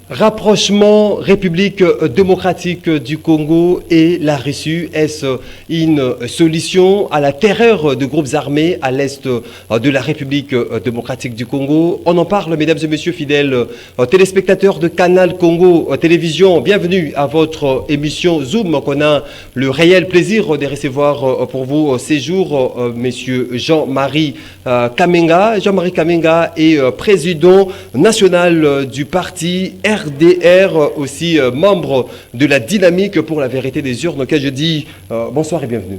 Rapprochement République démocratique du Congo et la Russie, est-ce une solution à la terreur de groupes armés à l'est de la République démocratique du Congo? On en parle, mesdames et messieurs, fidèles téléspectateurs de Canal Congo Télévision. Bienvenue à votre émission Zoom, qu'on a le réel plaisir de recevoir pour vous ces jours, messieurs Jean-Marie Kamenga. Jean-Marie Kamenga est président national du parti RDR, aussi membre de la dynamique pour la vérité des urnes, auquel je dis bonsoir et bienvenue.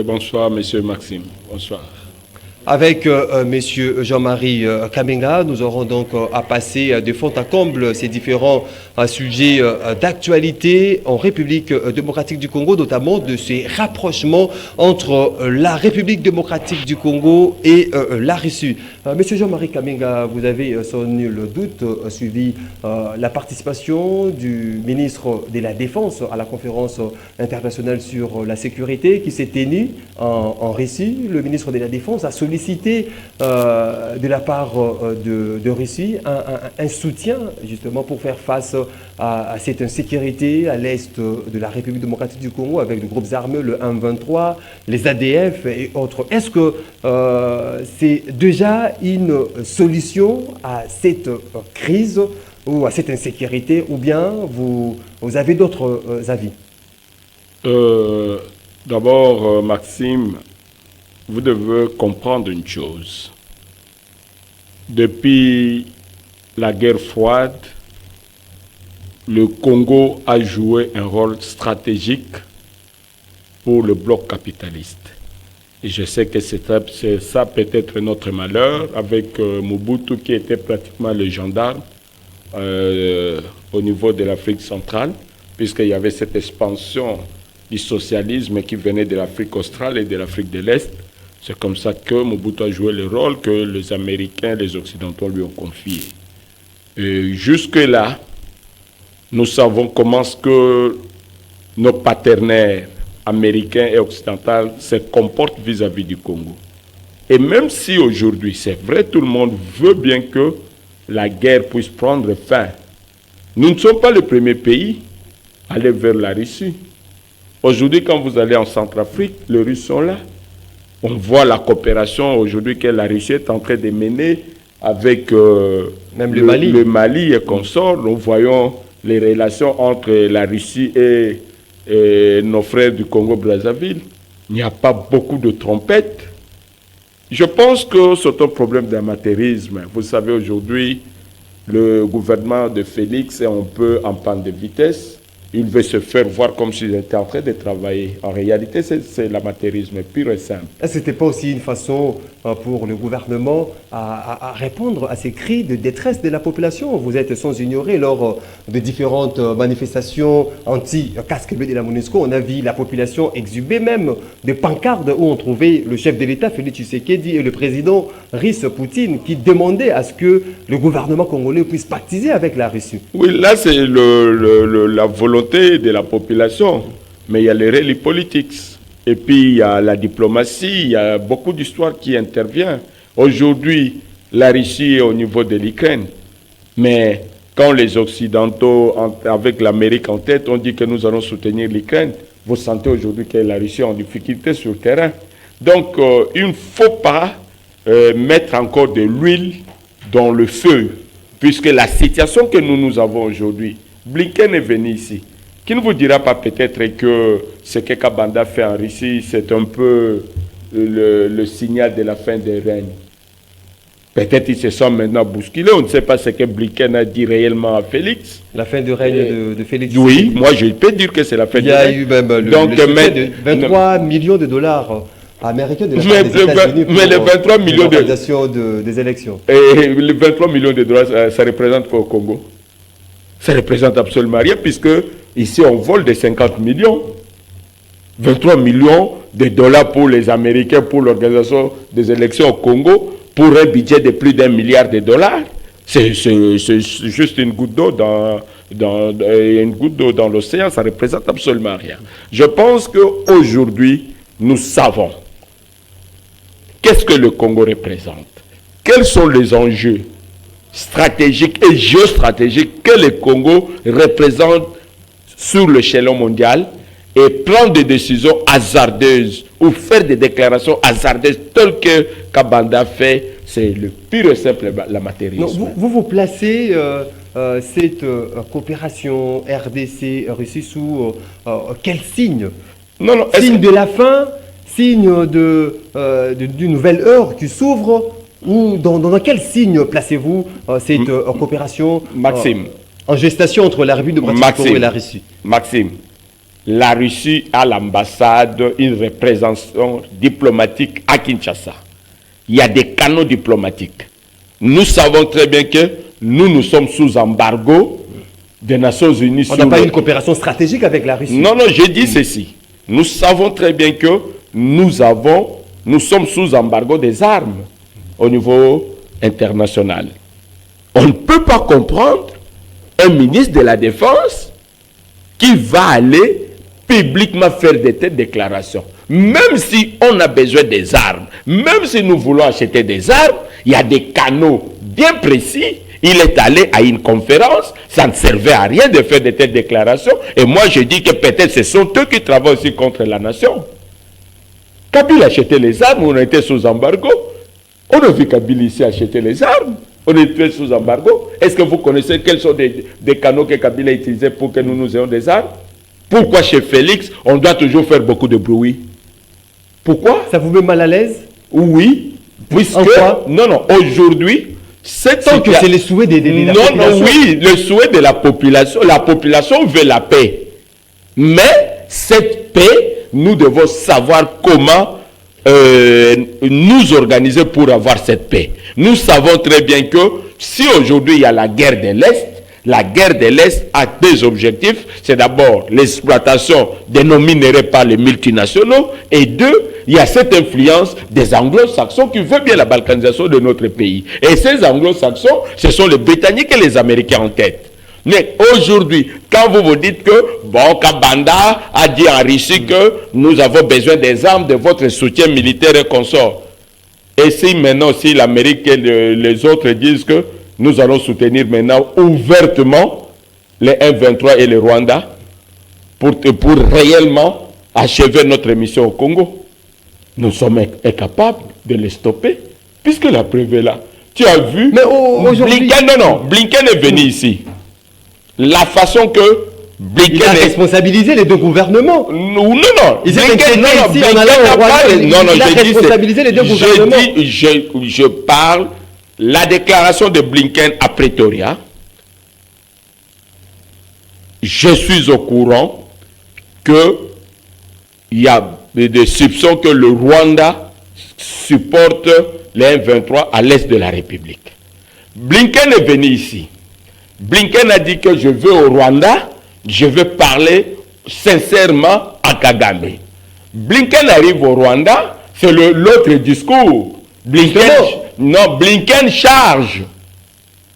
Bonsoir, monsieur Maxime. Bonsoir. Avec monsieur Jean-Marie Kamenga, nous aurons donc à passer de fond à comble ces différents sujets d'actualité en République démocratique du Congo, notamment de ces rapprochements entre la République démocratique du Congo et la Russie. Monsieur Jean-Marie Kamenga, vous avez sans nul doute suivi la participation du ministre de la Défense à la conférence internationale sur la sécurité qui s'est tenue en Russie. Le ministre de la Défense a sollicité de la part de Russie un soutien justement pour faire face à cette insécurité à l'est de la République démocratique du Congo avec les groupes armés, le M23, les ADF et autres. Est-ce que c'est déjà une solution à cette crise ou à cette insécurité, ou bien vous avez d'autres avis? D'abord, Maxime, vous devez comprendre une chose. Depuis la guerre froide, le Congo a joué un rôle stratégique pour le bloc capitaliste. Et je sais que c'est ça peut-être notre malheur avec Mobutu qui était pratiquement le gendarme au niveau de l'Afrique centrale, puisqu'il y avait cette expansion du socialisme qui venait de l'Afrique australe et de l'Afrique de l'Est. C'est comme ça que Mobutu a joué le rôle que les Américains, les Occidentaux lui ont confié. Et jusque-là, nous savons comment que nos partenaires américains et occidentaux se comportent vis-à-vis du Congo. Et même si aujourd'hui, c'est vrai, tout le monde veut bien que la guerre puisse prendre fin, nous ne sommes pas le premier pays à aller vers la Russie. Aujourd'hui, quand vous allez en Centrafrique, les Russes sont là. On voit la coopération aujourd'hui que la Russie est en train de mener avec même le Mali et consorts. Nous voyons les relations entre la Russie et nos frères du Congo-Brazzaville. Il n'y a pas beaucoup de trompettes. Je pense que c'est un problème d'amateurisme. Vous savez, aujourd'hui, le gouvernement de Félix est un peu en panne de vitesse. Il veut se faire voir comme s'il était en train de travailler. En réalité, c'est l'amateurisme pur et simple. Est-ce que ce n'était pas aussi une façon pour le gouvernement à répondre à ces cris de détresse de la population? Vous êtes sans ignorer, lors de différentes manifestations anti-casque bleu de la MONUSCO, on a vu la population exhuber même des pancartes où on trouvait le chef de l'État, Félix Tshisekedi, et le président russe Poutine, qui demandaient à ce que le gouvernement congolais puisse pactiser avec la Russie. Oui, là, c'est la volonté de la population, mais il y a les rallyes politiques, et puis il y a la diplomatie, il y a beaucoup d'histoires qui interviennent. Aujourd'hui, la Russie est au niveau de l'Ukraine, mais quand les Occidentaux, avec l'Amérique en tête, ont dit que nous allons soutenir l'Ukraine, vous sentez aujourd'hui que la Russie est en difficulté sur le terrain. Donc, il ne faut pas mettre encore de l'huile dans le feu, puisque la situation que nous avons aujourd'hui, Blinken est venu ici, qui ne vous dira pas peut-être que ce que Kabanda fait en Russie, c'est un peu le signal de la fin des règnes. Peut-être qu'ils se sont maintenant bousculés, on ne sait pas ce que Blinken a dit réellement à Félix. La fin du règne de Félix. Oui, moi je peux dire que c'est la fin du règne. Il y a eu même le soutien de 23 millions de dollars américains de la part des États-Unis pour mais les 23 millions l'organisation des élections. Et les 23 millions de dollars, ça représente quoi au Congo? Ça représente absolument rien, puisque ici on vole des 50 millions. 23 millions de dollars pour les Américains, pour l'organisation des élections au Congo, pour un budget de plus d'1 milliard de dollars. C'est juste une goutte d'eau dans l'océan, ça ne représente absolument rien. Je pense qu'aujourd'hui, nous savons qu'est-ce que le Congo représente. Quels sont les enjeux? stratégiques et géostratégiques que le Congo représente sur l'échelon mondial et prendre des décisions hasardeuses ou faire des déclarations hasardeuses telles que Kabanda fait, c'est le pur et simple l'amateurisme. Vous placez cette coopération RDC-Russie sous quel signe? Signe de la fin, signe d'une nouvelle ère qui s'ouvre, ou dans quel signe placez-vous cette coopération Maxime, en gestation entre la République démocratique du Congo et la Russie? Maxime, la Russie a l'ambassade, une représentation diplomatique à Kinshasa. Il y a des canaux diplomatiques. Nous savons très bien que nous sommes sous embargo des Nations Unies. On n'a pas une coopération stratégique avec la Russie. Non, je dis ceci. Nous savons très bien que nous sommes sous embargo des armes au niveau international. On ne peut pas comprendre un ministre de la Défense qui va aller publiquement faire des telles déclarations. Même si on a besoin des armes, même si nous voulons acheter des armes, il y a des canaux bien précis. Il est allé à une conférence, ça ne servait à rien de faire de telles déclarations. Et moi, je dis que peut-être ce sont eux qui travaillent aussi contre la nation. Kabila achetait les armes, on était sous embargo. On a vu Kabila ici acheter les armes. On était sous embargo. Est-ce que vous connaissez quels sont des canaux que Kabila utilisait pour que nous ayons des armes? Pourquoi chez Félix, on doit toujours faire beaucoup de bruit? Pourquoi? Ça vous met mal à l'aise? Oui. Puisque, non, aujourd'hui, tant que c'est le souhait de la population. Oui, le souhait de la population veut la paix. Mais cette paix, nous devons savoir comment nous organiser pour avoir cette paix. Nous savons très bien que si aujourd'hui il y a la guerre de l'Est, la guerre de l'Est a deux objectifs. C'est d'abord l'exploitation de nos minéraux par les multinationaux. Et deux, il y a cette influence des anglo-saxons qui veulent bien la balkanisation de notre pays. Et ces anglo-saxons, ce sont les Britanniques et les Américains en tête. Mais aujourd'hui, quand vous vous dites que, Kabanda a dit en Russie que nous avons besoin des armes, de votre soutien militaire et consort. Et si maintenant, si l'Amérique et les autres disent que nous allons soutenir maintenant ouvertement les M23 et le Rwanda pour réellement achever notre mission au Congo, nous sommes incapables de les stopper, puisque la preuve est là. Tu as vu, mais aujourd'hui... Blinken est venu ici. La façon que Blinken il a responsabilisé les deux gouvernements. Non. Il a responsabilisé les deux gouvernements. Je parle la déclaration de Blinken à Pretoria. Je suis au courant que il y a des soupçons que le Rwanda supporte les M23 à l'est de la République. Blinken est venu ici. Blinken a dit que je vais au Rwanda, je vais parler sincèrement à Kagame. Blinken arrive au Rwanda, c'est l'autre discours. Blinken charge.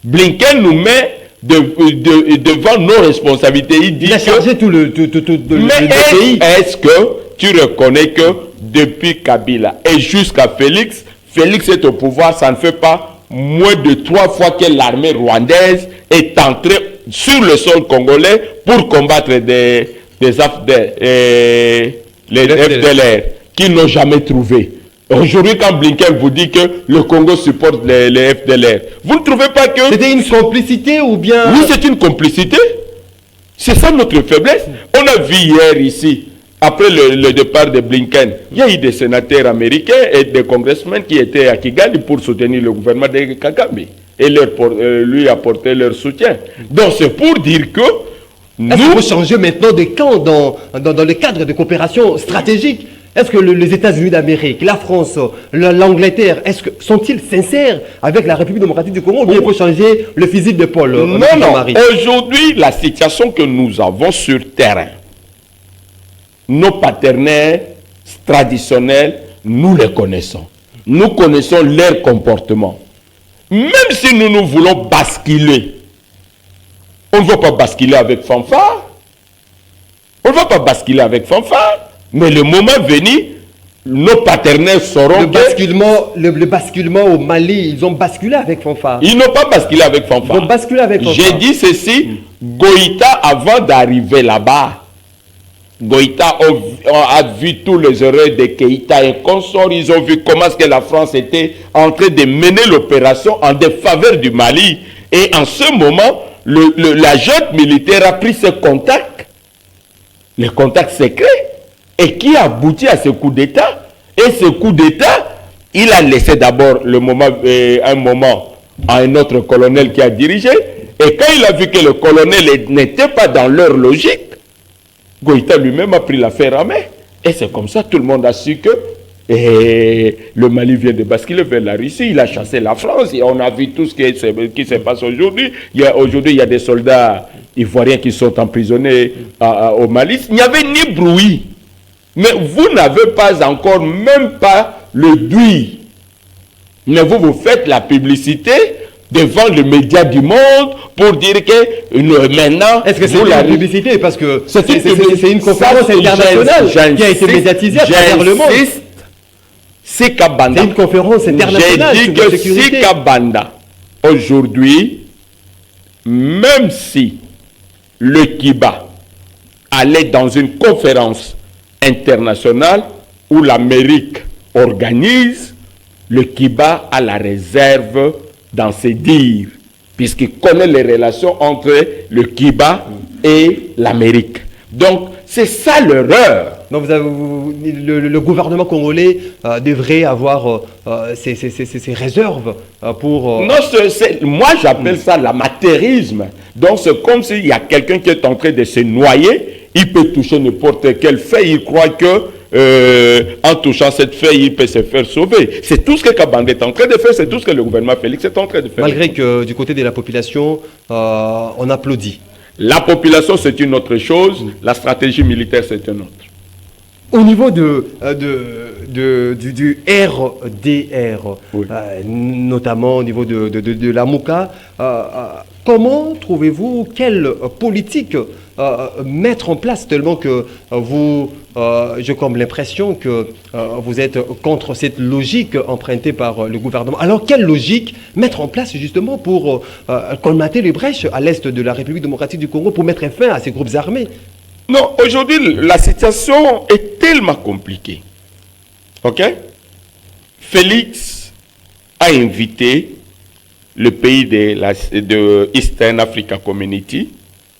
Blinken nous met devant nos responsabilités. Il a chargé tout le pays. Est-ce que tu reconnais que depuis Kabila et jusqu'à Félix est au pouvoir, ça ne fait pas moins de 3 fois que l'armée rwandaise est entrée sur le sol congolais pour combattre les FDLR qui n'ont jamais trouvé. Aujourd'hui, quand Blinken vous dit que le Congo supporte les FDLR, vous ne trouvez pas que... C'était une complicité ou bien... Oui, c'est une complicité. C'est ça notre faiblesse. On a vu hier ici, après le départ de Blinken, il y a eu des sénateurs américains et des congressmen qui étaient à Kigali pour soutenir le gouvernement de Kagame et lui apporter leur soutien. Donc c'est pour dire que nous... Est-ce qu'il faut changer maintenant de camp dans le cadre de coopération stratégique? Est-ce que les États-Unis d'Amérique, la France, l'Angleterre, sont-ils sincères avec la République démocratique du Congo ou bien il faut changer le physique de Paul? Non. Aujourd'hui, la situation que nous avons sur terrain, nos partenaires traditionnels, nous les connaissons. Nous connaissons leur comportement. Même si nous voulons basculer, on ne va pas basculer avec fanfare. On ne va pas basculer avec fanfare. Mais le moment venu, nos partenaires sauront le basculement au Mali, ils ont basculé avec fanfare. Ils n'ont pas basculé avec fanfare. Ils ont basculé avec fanfare. J'ai dit ceci, Goïta, avant d'arriver là-bas, Goïta a vu tous les erreurs de Keïta et consorts. Ils ont vu comment est-ce que la France était en train de mener l'opération en défaveur du Mali. Et en ce moment, la junte militaire a pris ses contacts, les contacts secrets, et qui a abouti à ce coup d'État. Et ce coup d'État, il a laissé d'abord un moment à un autre colonel qui a dirigé. Et quand il a vu que le colonel n'était pas dans leur logique, Goïta lui-même a pris l'affaire en main. Et c'est comme ça, tout le monde a su que le Mali vient de basculer vers la Russie. Il a chassé la France. Et on a vu tout ce qui se passe aujourd'hui. Aujourd'hui, il y a des soldats ivoiriens qui sont emprisonnés au Mali. Il n'y avait ni bruit. Mais vous n'avez pas encore, même pas le DUI. Mais vous faites la publicité devant les médias du monde pour dire que maintenant... Est-ce que c'est la publicité? Parce que c'est une conférence internationale qui a été médiatisée à travers le monde. C'est Kabanda. C'est une conférence internationale. J'ai dit que si Kabanda, aujourd'hui, même si le Kiba allait dans une conférence internationale où l'Amérique organise, le Kiba a la réserve dans ses dires, puisqu'il connaît les relations entre le Kiba et l'Amérique. Donc, c'est ça l'erreur. Donc, le gouvernement congolais devrait avoir ses réserves pour... Non, moi j'appelle ça l'amateurisme. Donc, c'est comme s'il y a quelqu'un qui est en train de se noyer, il peut toucher n'importe quelle feuille, il croit que en touchant cette feuille, il peut se faire sauver. C'est tout ce que Kabanda est en train de faire, c'est tout ce que le gouvernement Félix est en train de faire. Malgré que du côté de la population, on applaudit. La population, c'est une autre chose, la stratégie militaire, c'est une autre. Au niveau du RDR, oui. Notamment au niveau de la Mouka, comment trouvez-vous, quelle politique mettre en place, tellement que vous, j'ai comme l'impression que vous êtes contre cette logique empruntée par le gouvernement. Alors, quelle logique mettre en place justement pour colmater les brèches à l'est de la République démocratique du Congo, pour mettre fin à ces groupes armés? Non, aujourd'hui, la situation est tellement compliquée. OK? Félix a invité le pays de Eastern Africa Community.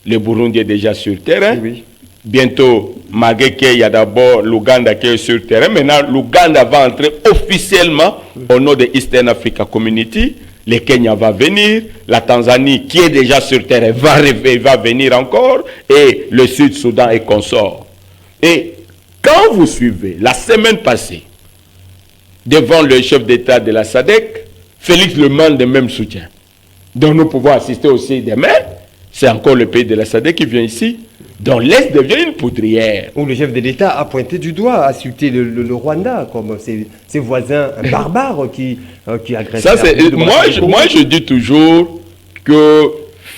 Le Burundi est déjà sur le terrain. Oui. Bientôt, malgré qu'il y a d'abord l'Ouganda qui est sur le terrain, maintenant l'Ouganda va entrer officiellement au nom de Eastern Africa Community. Le Kenya va venir, la Tanzanie qui est déjà sur le terrain va venir encore, et le Sud-Soudan et consort. Et quand vous suivez, la semaine passée, devant le chef d'État de la SADC, Félix le demande le même soutien. Donc nous pouvons assister aussi demain. C'est encore le pays de la SADC qui vient ici. Donc l'Est devient une poudrière. Où le chef de l'État a pointé du doigt, a insulté le Rwanda comme ses voisins barbares qui agressent. Ça, moi, je dis toujours que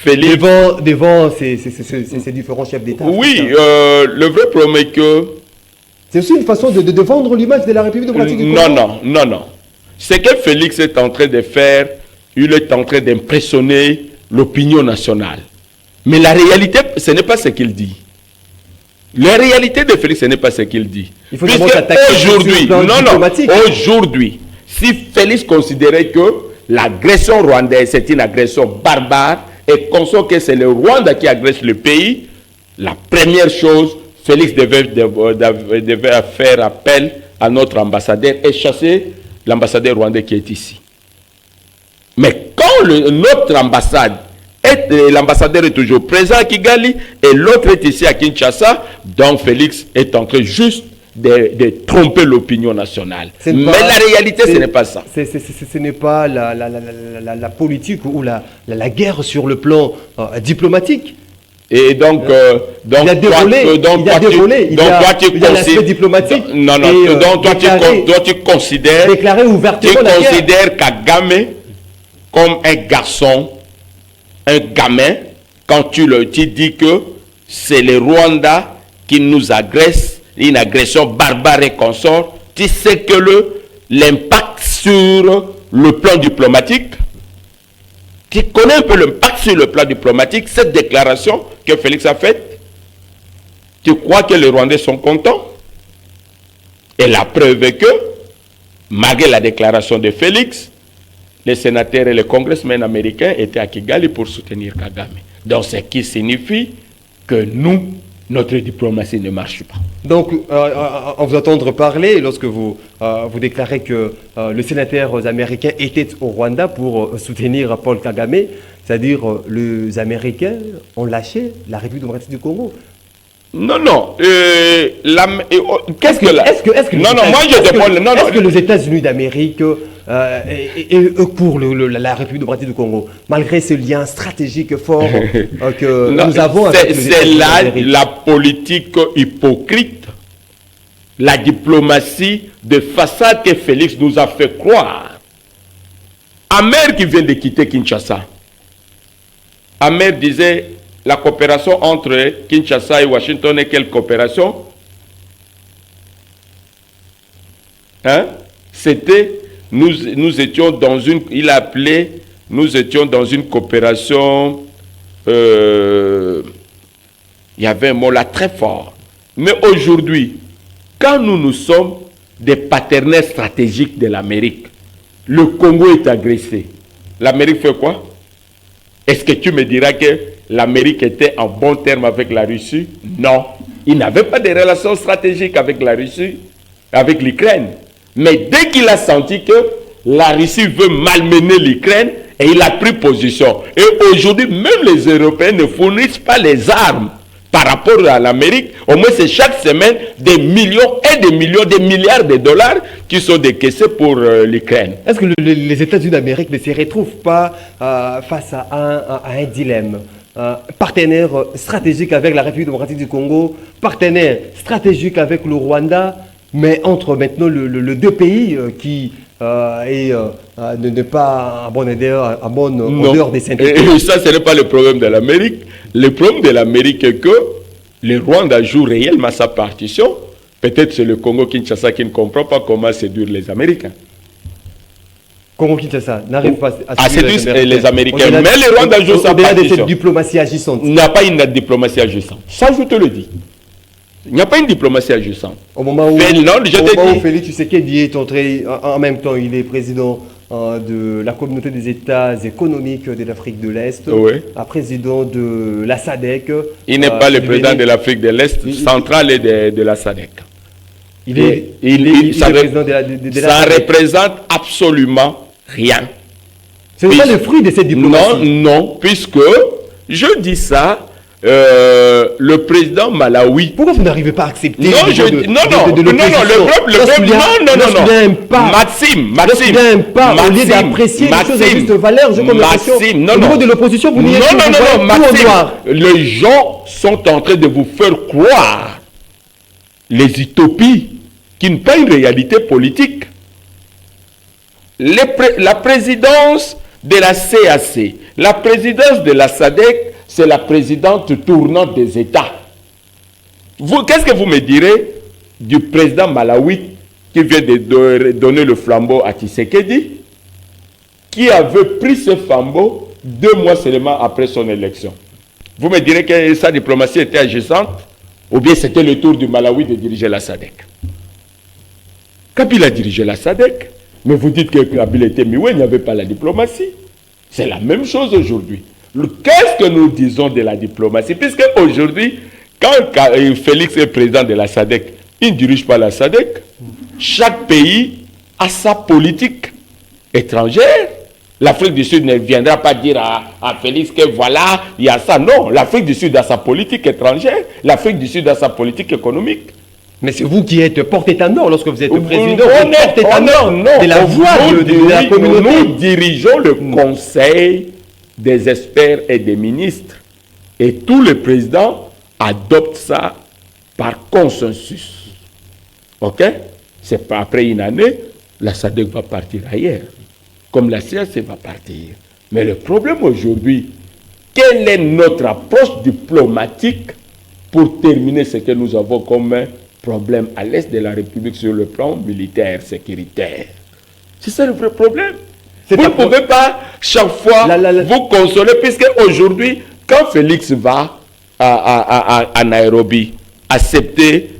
Félix... Devant ces différents chefs d'État. Oui, le vrai problème est que... C'est aussi une façon de vendre l'image de la République démocratique du Congo. Non. Ce que Félix est en train de faire, il est en train d'impressionner l'opinion nationale. Mais la réalité, ce n'est pas ce qu'il dit. La réalité de Félix, ce n'est pas ce qu'il dit. Il faut aujourd'hui, aujourd'hui, si Félix considérait que l'agression rwandaise, c'est une agression barbare, et qu'on sait que c'est le Rwanda qui agresse le pays, la première chose, Félix devait faire appel à notre ambassadeur et chasser l'ambassadeur rwandais qui est ici. Mais quand notre ambassade, l'ambassadeur est toujours présent à Kigali et l'autre est ici à Kinshasa, donc Félix est en train juste de tromper l'opinion nationale. Mais la réalité, ce n'est pas ça. Ce n'est pas la politique ou la guerre sur le plan diplomatique. Et donc, il y a des volets. Il y a l'aspect diplomatique. Non. Donc, toi, tu considères Kagame comme un garçon, un gamin, quand tu dis que c'est le Rwanda qui nous agresse, une agression barbare et consort. Tu sais que l'impact sur le plan diplomatique, tu connais un peu l'impact sur le plan diplomatique, cette déclaration que Félix a faite. Tu crois que les Rwandais sont contents? Et la preuve est que, malgré la déclaration de Félix, les sénateurs et les congressmen américains étaient à Kigali pour soutenir Kagame. Donc, ce qui signifie que nous, notre diplomatie ne marche pas. Donc, en vous entendre parler, lorsque vous déclarez que les sénateurs américains étaient au Rwanda pour soutenir Paul Kagame, c'est-à-dire les Américains ont lâché la République démocratique du Congo. Non, non. Qu'est-ce que là? Non, non, moi je réponds. Non, est-ce que les États-Unis d'Amérique pour la République démocratique du Congo, malgré ce lien stratégique fort que nous avons avec les c'est là la politique hypocrite, la diplomatie de façade que Félix nous a fait croire. Amer qui vient de quitter Kinshasa, Amer disait la coopération entre Kinshasa et Washington est quelle coopération? Hein? C'était, nous étions dans une, il a appelé, nous étions dans une coopération, il y avait un mot là très fort. Mais aujourd'hui, quand nous sommes des partenaires stratégiques de l'Amérique, le Congo est agressé. L'Amérique fait quoi? Est-ce que tu me diras que l'Amérique était en bon terme avec la Russie? Non. Il n'avait pas de relations stratégiques avec la Russie, avec l'Ukraine. Mais dès qu'il a senti que la Russie veut malmener l'Ukraine, et il a pris position. Et aujourd'hui, même les Européens ne fournissent pas les armes par rapport à l'Amérique. Au moins, c'est chaque semaine des millions et des millions, des milliards de dollars qui sont décaissés pour l'Ukraine. Est-ce que les États-Unis d'Amérique ne se retrouvent pas face à un dilemme? Partenaire stratégique avec la République démocratique du Congo, partenaire stratégique avec le Rwanda, mais entre maintenant les deux pays qui n'est pas en bonne odeur des syndicats. Et ça, ce n'est pas le problème de l'Amérique. Le problème de l'Amérique est que le Rwanda joue réellement sa partition. Peut-être c'est le Congo-Kinshasa qui ne comprend pas comment séduire les Américains. Congo-Kinshasa n'arrive pas à séduire les Américains. Mais le Rwanda joue sa partition. Au-delà de cette diplomatie agissante. Il n'y a pas une diplomatie agissante. Ça, je te le dis. Il n'y a pas une diplomatie agissante. Au moment où Félix Tshisekedi est entré, en même temps, il est président de la communauté des États économiques de l'Afrique de l'Est, président de la SADC. Il n'est pas le président de l'Afrique de l'Est, central et de la SADC. Ça représente absolument rien. Ce n'est pas le fruit de cette diplomatie. Non, puisque, je dis ça, le président Malawi. Pourquoi vous n'arrivez pas à accepter non, le problème, Maxime, il y a un pas, au lieu d'apprécier les choses à juste valeur, je Maxime, au niveau de l'opposition, vous n'y êtes pas. Maxime, les gens sont en train de vous faire croire les utopies qui n'ont pas une réalité politique. La présidence de la CAC, la présidence de la SADC, c'est la présidente tournante des États. Qu'est-ce que vous me direz du président Malawi qui vient de donner le flambeau à Tshisekedi, qui avait pris ce flambeau 2 mois seulement après son élection? Vous me direz que sa diplomatie était agissante, ou bien c'était le tour du Malawi de diriger la SADC? Kabila a dirigé la SADC, mais vous dites que Kabila était Miwe, il n'y avait pas la diplomatie. C'est la même chose aujourd'hui. Qu'est-ce que nous disons de la diplomatie? Puisque aujourd'hui, quand Félix est président de la SADC, il ne dirige pas la SADC. Chaque pays a sa politique étrangère. L'Afrique du Sud ne viendra pas dire à Félix que voilà, il y a ça. Non, l'Afrique du Sud a sa politique étrangère. L'Afrique du Sud a sa politique économique. Mais c'est vous qui êtes porte-étendard lorsque vous êtes président. Porte-étendard de la voix de la communauté. Nous dirigeons le Conseil des experts et des ministres. Et tous les présidents adoptent ça par consensus. Ok? C'est pas après une année, la SADC va partir ailleurs. Comme la CAC va partir. Mais le problème aujourd'hui, quelle est notre approche diplomatique pour terminer ce que nous avons comme problème à l'est de la République sur le plan militaire, sécuritaire. C'est ça le vrai problème. Vous ne pouvez pas chaque fois vous consoler, puisque aujourd'hui, quand Félix va à Nairobi, accepter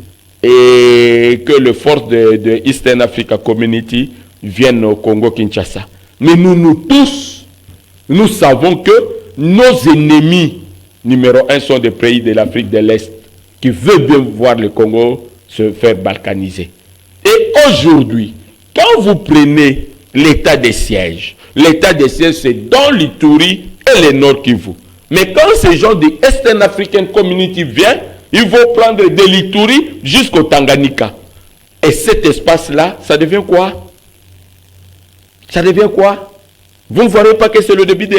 et que les forces de Eastern Africa Community viennent au Congo-Kinshasa. Mais nous tous, nous savons que nos ennemis numéro un sont des pays de l'Afrique de l'Est qui veulent bien voir le Congo se faire balkaniser. Et aujourd'hui, quand vous prenez l'état de siège c'est dans l'Ituri et le Nord Kivu. Mais quand ces gens de Eastern African Community viennent, ils vont prendre de l'Ituri jusqu'au Tanganyika. Et cet espace-là, ça devient quoi? Ça devient quoi? Vous ne voyez pas que c'est le début de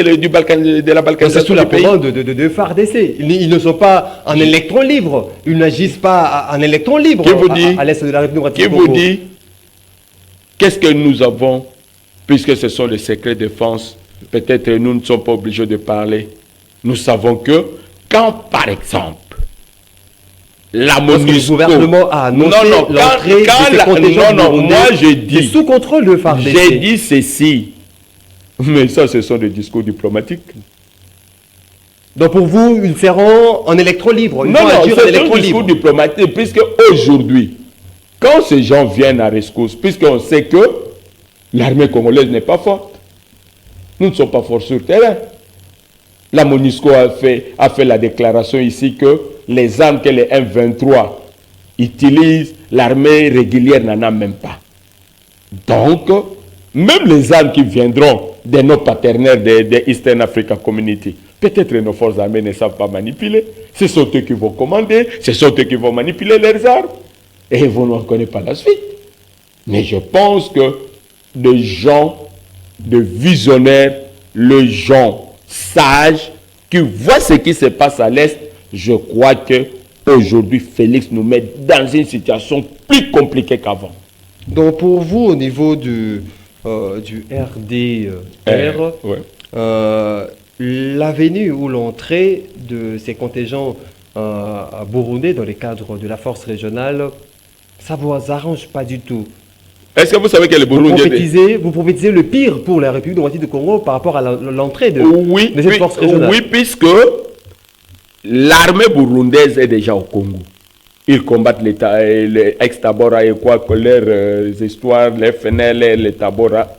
la balkanisation. C'est sous la commande de FARDC. Ils ne sont pas en électron libre. Ils n'agissent pas en électron libre à l'est de la République. Qui vous dit? Qu'est-ce que nous avons? Puisque ce sont les secrets de défense, peut-être nous ne sommes pas obligés de parler. Nous savons que quand, par exemple, la MONUSCO... Le gouvernement a annoncé l'entrée de ces contingents moi je dis... sous contrôle de FARDC. J'ai dit ceci. Mais ça, ce sont des discours diplomatiques. Donc pour vous, ils seront en électron libre. Non, c'est un discours diplomatique, puisque aujourd'hui, quand ces gens viennent à rescousse, puisqu'on sait que l'armée congolaise n'est pas forte, nous ne sommes pas forts sur le terrain. La MONUSCO a fait la déclaration ici que les armes que les M23 utilisent, l'armée régulière n'en a même pas. Donc, même les armes qui viendront de nos partenaires de Eastern Africa Community, peut-être nos forces armées ne savent pas manipuler. Ce sont eux qui vont commander, ce sont eux qui vont manipuler leurs armes. Et vous ne connaissez pas la suite. Mais je pense que les gens, de visionnaires, les gens sages, qui voient ce qui se passe à l'Est, je crois que aujourd'hui Félix nous met dans une situation plus compliquée qu'avant. Donc pour vous, au niveau du RDR, la venue ou l'entrée de ces contingents burundais dans le cadre de la force régionale, ça ne vous arrange pas du tout. Est-ce que vous savez que les Burundais... Vous prophétisez le pire pour la République démocratique du Congo par rapport à l'entrée de cette force régionale. Oui, puisque l'armée burundaise est déjà au Congo. Ils combattent les ex-Tabora et quoi que leurs histoires, les FNL, les Tabora,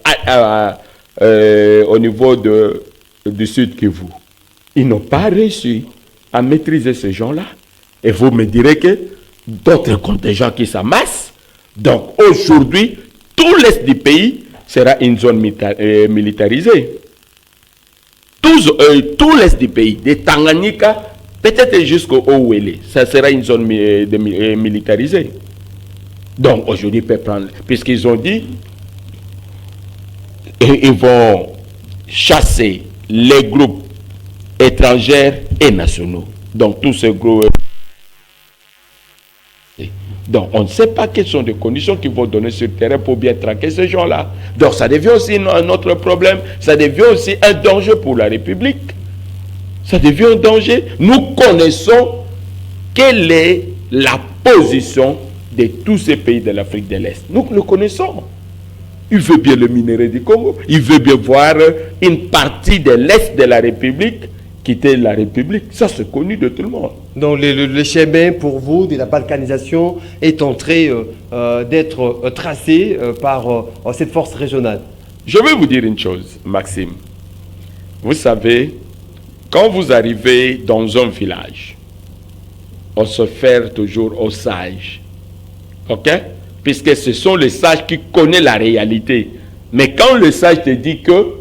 au niveau du Sud Kivu. Ils n'ont pas réussi à maîtriser ces gens-là. Et vous me direz que d'autres contingents qui s'amassent. Donc aujourd'hui, tout l'est du pays sera une zone militarisée. Tout l'est du pays, de Tanganyika, peut-être jusqu'au Ouélé, ça sera une zone militarisée. Donc aujourd'hui, ils peuvent prendre, puisqu'ils ont dit, ils vont chasser les groupes étrangers et nationaux. Donc tous ces groupes... Donc, on ne sait pas quelles sont les conditions qu'ils vont donner sur le terrain pour bien traquer ces gens-là. Donc, ça devient aussi un autre problème. Ça devient aussi un danger pour la République. Ça devient un danger. Nous connaissons quelle est la position de tous ces pays de l'Afrique de l'Est. Nous le connaissons. Il veut bien le minerai du Congo. Il veut bien voir une partie de l'Est de la République quitter la République. Ça, c'est connu de tout le monde. Donc, le chemin pour vous de la balkanisation est en train d'être tracé par cette force régionale. Je vais vous dire une chose, Maxime. Vous savez, quand vous arrivez dans un village, on se fait toujours aux sages. OK? Puisque ce sont les sages qui connaissent la réalité. Mais quand le sage te dit que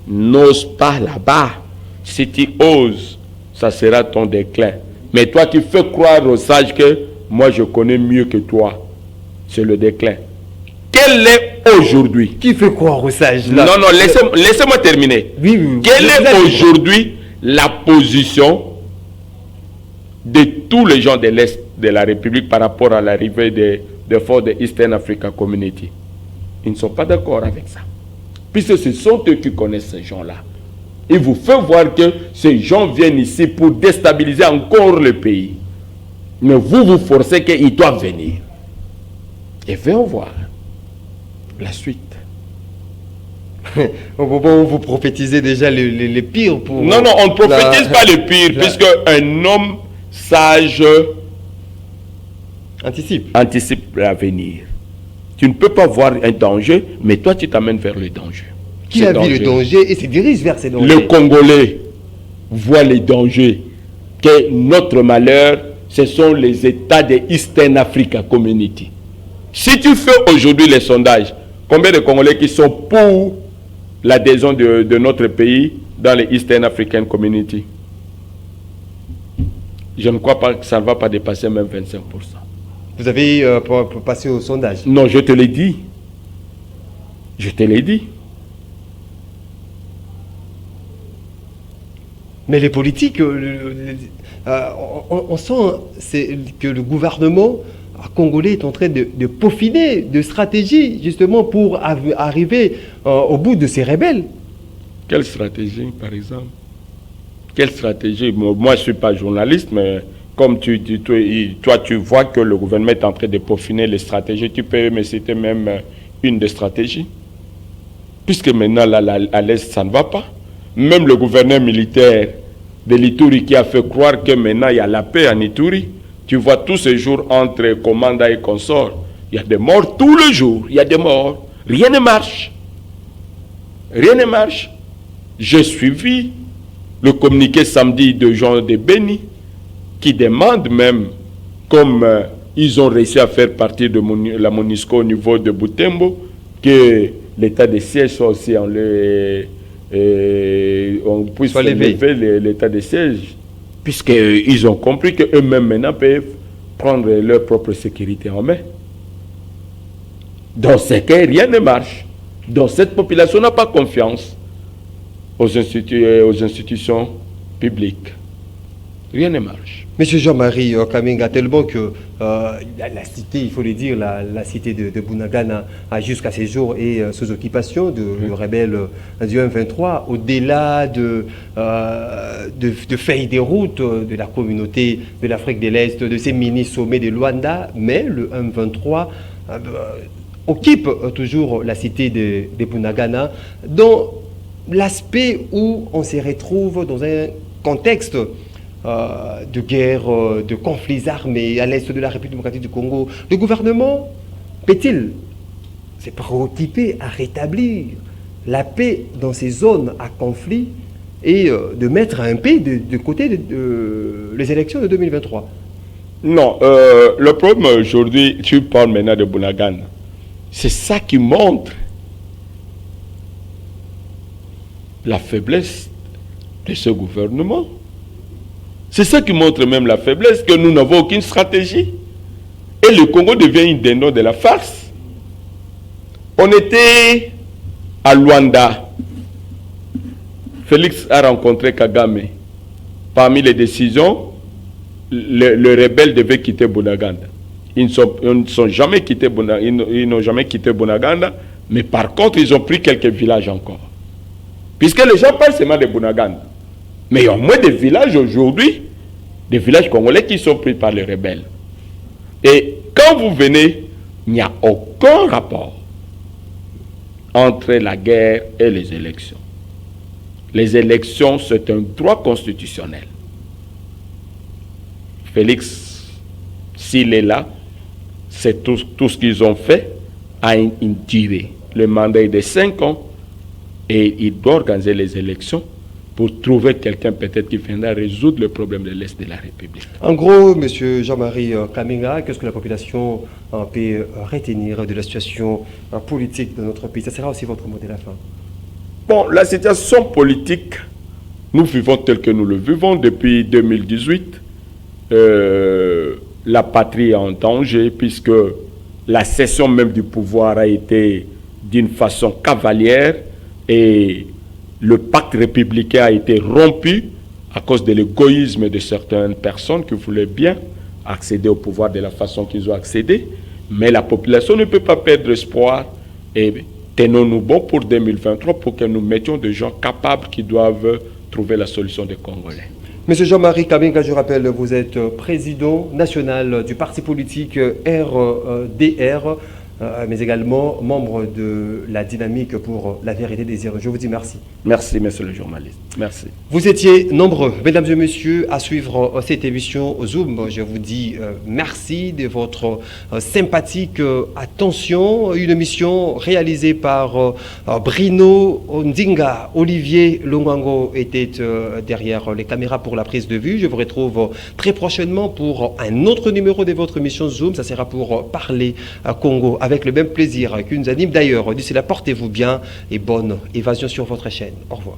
n'ose pas là-bas, si tu oses, ça sera ton déclin. Mais toi qui fais croire aux sages que moi je connais mieux que toi, c'est le déclin. Quel est aujourd'hui? Qui fait croire aux sages là? Non, laissez-moi terminer. Oui. Quelle est aujourd'hui la position de tous les gens de l'Est de la République par rapport à l'arrivée des forces de Eastern Africa Community? Ils ne sont pas d'accord avec ça. Puisque ce sont eux qui connaissent ces gens-là. Il vous fait voir que ces gens viennent ici pour déstabiliser encore le pays. Mais vous forcez qu'ils doivent venir. Et venons voir la suite. Au moment où vous prophétisez déjà les pires pour... Non, on ne prophétise pas le pire, puisque un homme sage anticipe l'avenir. Tu ne peux pas voir un danger, mais toi tu t'amènes vers le danger. Qui a vu le danger et se dirige vers ces dangers? Le Congolais voit les dangers. Que notre malheur, ce sont les États de Eastern Africa Community. Si tu fais aujourd'hui les sondages, combien de Congolais qui sont pour l'adhésion de notre pays dans les Eastern African Community? Je ne crois pas que ça ne va pas dépasser même 25%. Vous avez passé au sondage? Non, je te l'ai dit. Je te l'ai dit. Mais les politiques, on sent que le gouvernement congolais est en train de peaufiner de stratégies justement pour arriver au bout de ces rebelles. Quelle stratégie, par exemple? Quelle stratégie? Moi, je ne suis pas journaliste, mais comme toi, tu vois que le gouvernement est en train de peaufiner les stratégies. Tu peux me citer même une des stratégies. Puisque maintenant, à l'Est, ça ne va pas. Même le gouverneur militaire de l'Ituri qui a fait croire que maintenant il y a la paix en Ituri. Tu vois tous ces jours entre commandants et consorts, il y a des morts tous les jours. Il y a des morts. Rien ne marche. Rien ne marche. J'ai suivi le communiqué samedi de Jean de Béni qui demande même, comme ils ont réussi à faire partie de la MONUSCO au niveau de Butembo, que l'état de siège soit aussi on puisse lever l'état de siège, puisqu'ils ont compris qu'eux-mêmes maintenant peuvent prendre leur propre sécurité en main. Dans ce cas, rien ne marche. Donc cette population n'a pas confiance aux institutions publiques. Rien ne marche. Monsieur Jean-Marie Kaminga, tellement que la cité, il faut le dire, la cité de Bunagana jusqu'à ces jours est sous occupation de rebelles du M23, au-delà de feuilles des routes de la communauté de l'Afrique de l'Est, de ces mini-sommets de Luanda, mais le M23 occupe toujours la cité de Bunagana, dans l'aspect où on se retrouve dans un contexte de guerre, de conflits armés à l'est de la République démocratique du Congo. Le gouvernement peut-il se préoccuper à rétablir la paix dans ces zones à conflit et de mettre un peu de côté les élections de 2023? Non, le problème aujourd'hui, tu parles maintenant de Bunagana. C'est ça qui montre la faiblesse de ce gouvernement. C'est ça qui montre même la faiblesse, que nous n'avons aucune stratégie. Et le Congo devient une dindon de la farce. On était à Luanda. Félix a rencontré Kagame. Parmi les décisions, le rebelle devait quitter Bunagana. Ils n'ont jamais quitté Bunagana, mais par contre, ils ont pris quelques villages encore. Puisque les gens parlent seulement de Bunagana. Mais il y a au moins des villages aujourd'hui, des villages congolais qui sont pris par les rebelles. Et quand vous venez, il n'y a aucun rapport entre la guerre et les élections. Les élections, c'est un droit constitutionnel. Félix, s'il est là, c'est tout ce qu'ils ont fait a une durée. Le mandat est de 5 ans et il doit organiser les élections pour trouver quelqu'un peut-être qui viendra résoudre le problème de l'Est de la République. En gros, M. Jean-Marie Kaminga, qu'est-ce que la population peut retenir de la situation politique de notre pays? Ça sera aussi votre mot de la fin. Bon, la situation politique, nous vivons tel que nous le vivons depuis 2018. La patrie est en danger puisque la cession même du pouvoir a été d'une façon cavalière et le pacte républicain a été rompu à cause de l'égoïsme de certaines personnes qui voulaient bien accéder au pouvoir de la façon qu'ils ont accédé. Mais la population ne peut pas perdre espoir et tenons-nous bons pour 2023 pour que nous mettions des gens capables qui doivent trouver la solution des Congolais. Monsieur Jean-Marie Kabenga, je rappelle, vous êtes président national du parti politique RDR, mais également membre de la dynamique pour la vérité désirée. Je vous dis merci. Merci, monsieur le journaliste. Merci. Vous étiez nombreux, mesdames et messieurs, à suivre cette émission Zoom. Je vous dis merci de votre sympathique attention. Une émission réalisée par Bruno Ndinga. Olivier Longwango était derrière les caméras pour la prise de vue. Je vous retrouve très prochainement pour un autre numéro de votre émission Zoom. Ça sera pour parler Congo avec le même plaisir qui nous anime d'ailleurs. D'ici là, portez-vous bien et bonne évasion sur votre chaîne. Au revoir.